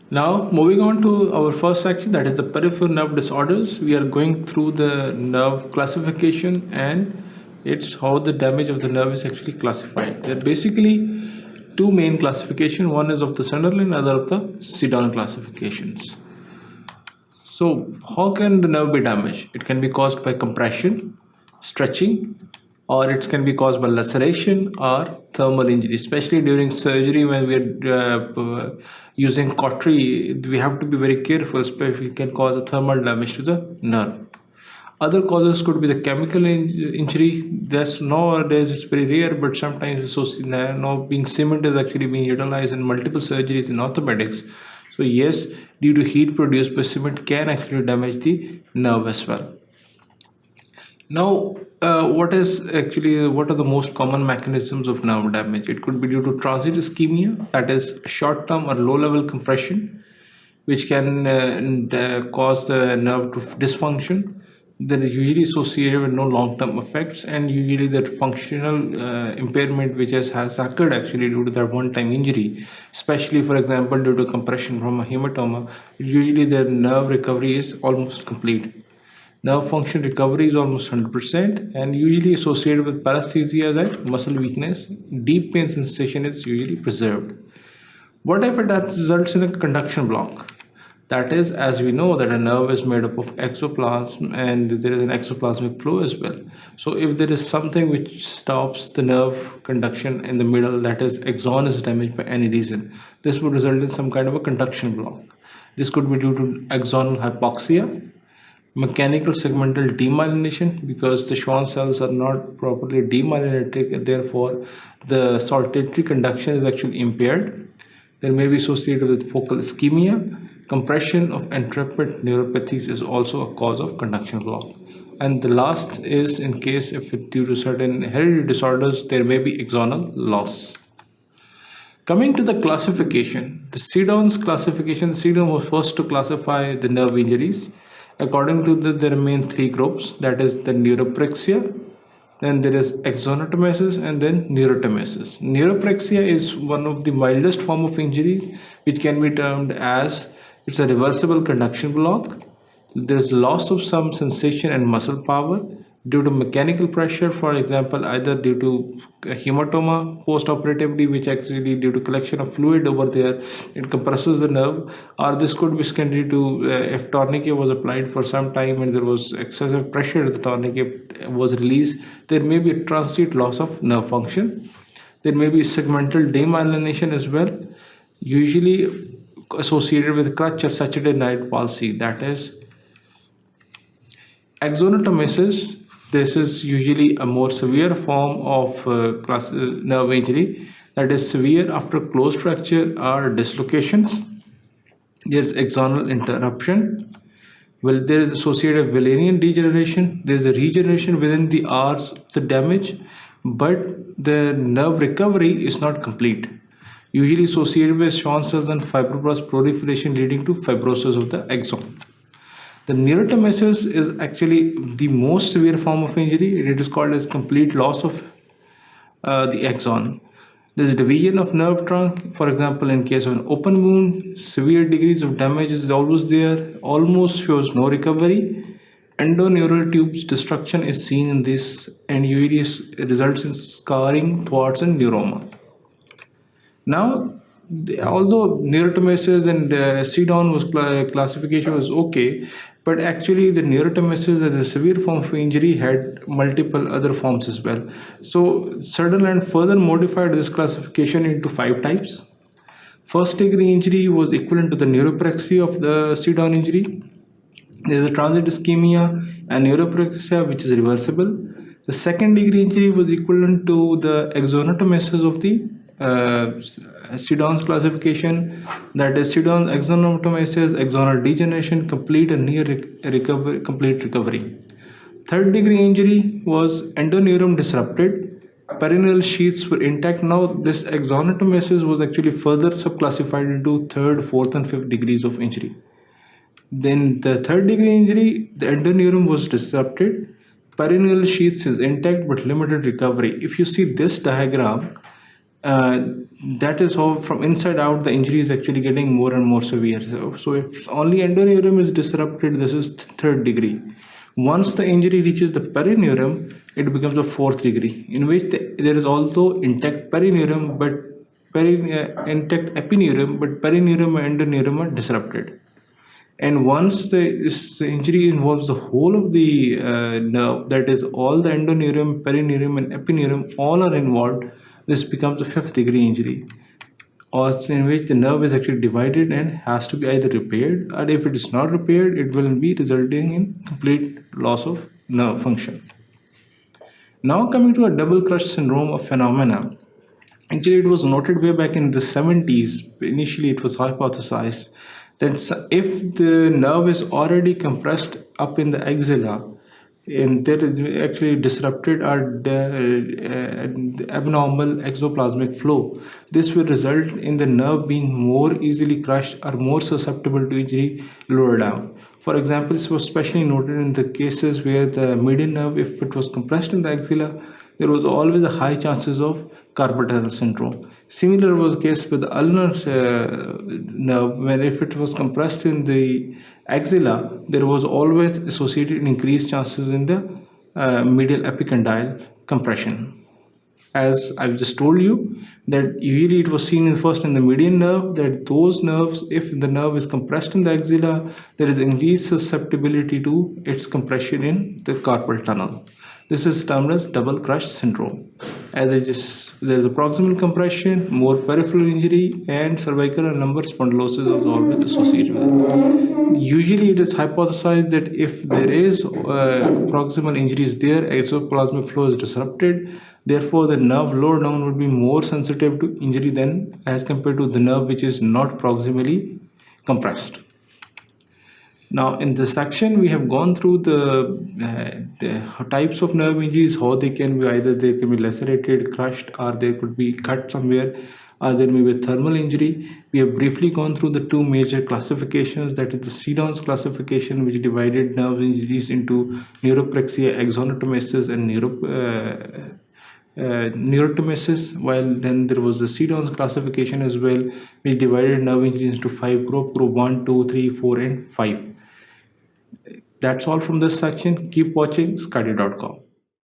Now, moving on to our first section, that is the peripheral nerve disorders. We are going through the nerve classification and it's how the damage of the nerve is actually classified. There are basically two main classifications. One is of the Sunderland, other of the Seddon classifications. So, how can the nerve be damaged? It can be caused by compression, stretching, or it can be caused by laceration or thermal injury. Especially during surgery, when we are using cautery, we have to be very careful, especially it can cause a thermal damage to the nerve. Other causes could be the chemical injury. That's nowadays it's very rare, but sometimes now being cement is actually being utilized in multiple surgeries in orthopedics. So yes, due to heat produced by cement can actually damage the nerve as well. Now, what are the most common mechanisms of nerve damage? It could be due to transient ischemia, that is short-term or low-level compression, which can cause the nerve to dysfunction. They're usually associated with no long-term effects, and usually that functional impairment which has occurred actually due to that one-time injury, especially for example due to compression from a hematoma, usually the nerve recovery is almost complete. Nerve function recovery is almost 100% and usually associated with paresthesia and muscle weakness. Deep pain sensation is usually preserved. What if it results in a conduction block? That is, as we know that a nerve is made up of exoplasm and there is an exoplasmic flow as well. So if there is something which stops the nerve conduction in the middle, that is axon is damaged by any reason, this would result in some kind of a conduction block. This could be due to axonal hypoxia, mechanical segmental demyelination, because the Schwann cells are not properly demyelinated, therefore the saltatory conduction is actually impaired. There may be associated with focal ischemia. Compression of entrapment neuropathies is also a cause of conduction block. And the last is in case if it due to certain hereditary disorders, there may be axonal loss. Coming to the classification, the Seddon's classification, Seddon was first to classify the nerve injuries. According to there remain three groups, that is the neuropraxia, then there is axonotmesis, and then neurotomesis. Neuropraxia is one of the mildest form of injuries which can be termed as it's a reversible conduction block. There is loss of some sensation and muscle power due to mechanical pressure, for example, either due to hematoma post-operatively, which actually due to collection of fluid over there, it compresses the nerve, or this could be secondary to if tourniquet was applied for some time and there was excessive pressure, the tourniquet was released, there may be a transient loss of nerve function. There may be segmental demyelination as well, usually associated with crutch or Saturday night palsy, that is axonotmesis. This is usually a more severe form of nerve injury, that is severe after closed fracture or dislocations. There is axonal interruption. Well, there is associated Wallerian degeneration. There is a regeneration within the hours of the damage, but the nerve recovery is not complete. Usually associated with Schwann cells and fibroblast proliferation leading to fibrosis of the axon. The neurotomesis is actually the most severe form of injury. It is called as complete loss of the axon. There is division of nerve trunk. For example, in case of an open wound, severe degrees of damage is always there, almost shows no recovery. Endoneural tubes destruction is seen in this and usually results in scarring towards a neuroma. Now, although neurotomesis and Seddon was classification was okay, but actually the neurotomesis as a severe form of injury had multiple other forms as well. So Sunderland further modified this classification into 5 types. First degree injury was equivalent to the neuropraxia of the Seddon injury. There is a transient ischemia and neuropraxia which is reversible. The second degree injury was equivalent to the axonotmesis of the Seddon's classification, that is Seddon's axonotmesis, axonal degeneration, complete and near complete recovery. Third degree injury was endoneuron disrupted, perineal sheaths were intact. Now this axonotmesis was actually further subclassified into third, fourth and fifth degrees of injury. Then the third degree injury, the endoneuron was disrupted, perineal sheaths is intact but limited recovery. If you see this diagram, that is how from inside out the injury is actually getting more and more severe. So if only endoneurium is disrupted, this is third degree. Once the injury reaches the perineurium, it becomes a fourth degree, in which there is also intact perineurium, but intact epineurium, but perineurium and endoneurium are disrupted. And once this injury involves the whole of the nerve, that is, all the endoneurium, perineurium, and epineurium, all are involved, this becomes a fifth degree injury, or in which the nerve is actually divided and has to be either repaired, or if it is not repaired, it will be resulting in complete loss of nerve function. Now coming to a double crush syndrome of phenomena. Actually, it was noted way back in the 70s. Initially, it was hypothesized that if the nerve is already compressed up in the axilla and there is actually disrupted or the abnormal exoplasmic flow, this will result in the nerve being more easily crushed or more susceptible to injury lower down. For example, this was especially noted in the cases where the median nerve, if it was compressed in the axilla, there was always a high chances of carpal tunnel syndrome. Similar was the case with the ulnar nerve, where if it was compressed in the axilla, there was always associated increased chances in the medial epicondyle compression. As I've just told you, that usually it was seen in first in the median nerve, that those nerves, if the nerve is compressed in the axilla, there is increased susceptibility to its compression in the carpal tunnel. This is termed as double crush syndrome. As I just, there's a proximal compression, more peripheral injury, and cervical and lumbar spondylosis is always associated with it. Usually, it is hypothesized that if there is proximal injuries there, exoplasmic flow is disrupted. Therefore, the nerve lower down would be more sensitive to injury than as compared to the nerve which is not proximally compressed. Now, in this section, we have gone through the types of nerve injuries, how they can be either they can be lacerated, crushed, or they could be cut somewhere, or there may be a thermal injury. We have briefly gone through the two major classifications, that is the Seddon's classification, which divided nerve injuries into neuropraxia, axonotmesis, and neurotomesis, while then there was the Seddon's classification as well, which divided nerve injuries into five group 1, 2, 3, 4, and 5. That's all from this section. Keep watching sqadia.com.